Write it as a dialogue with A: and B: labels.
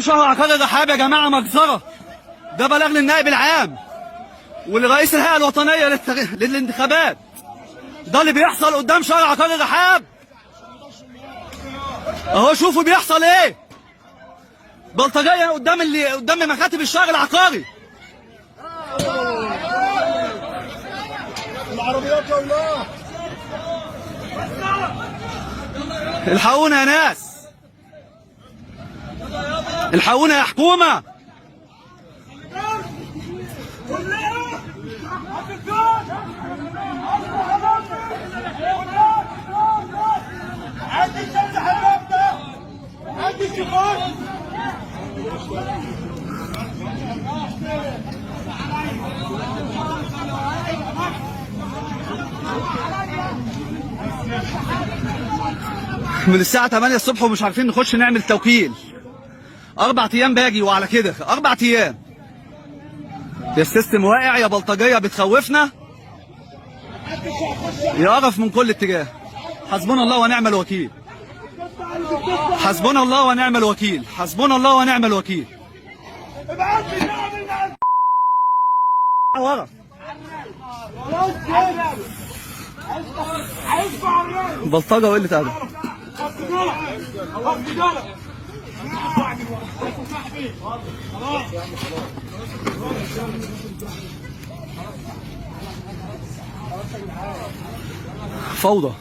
A: شهر عقار الرحاب يا جماعه مجزره. ده بلاغ للنائب العام ولرئيس الهيئه الوطنيه للانتخابات. ده اللي بيحصل قدام شهر عقار الرحاب اهو. شوفوا بيحصل ايه. بلطجيه قدام مكاتب الشهر العقاري.
B: العربيات يا ولاد
A: الحقونا يا ناس، الحقونا يا حكومه.
B: عندي شمس حبابته عندي شغال.
A: من الساعة 8 الصبح ومش عارفين نخش نعمل توكيل. 4 أيام باجي وعلى كده 4 أيام. يا السيستم واقع يا بلطجية بتخوفنا يا قرف من كل اتجاه. حسبنا الله ونعم الوكيل. حسبنا الله ونعم الوكيل. حسبنا الله ونعم الوكيل. ورا بلطجة وقلة أدب. فوضى.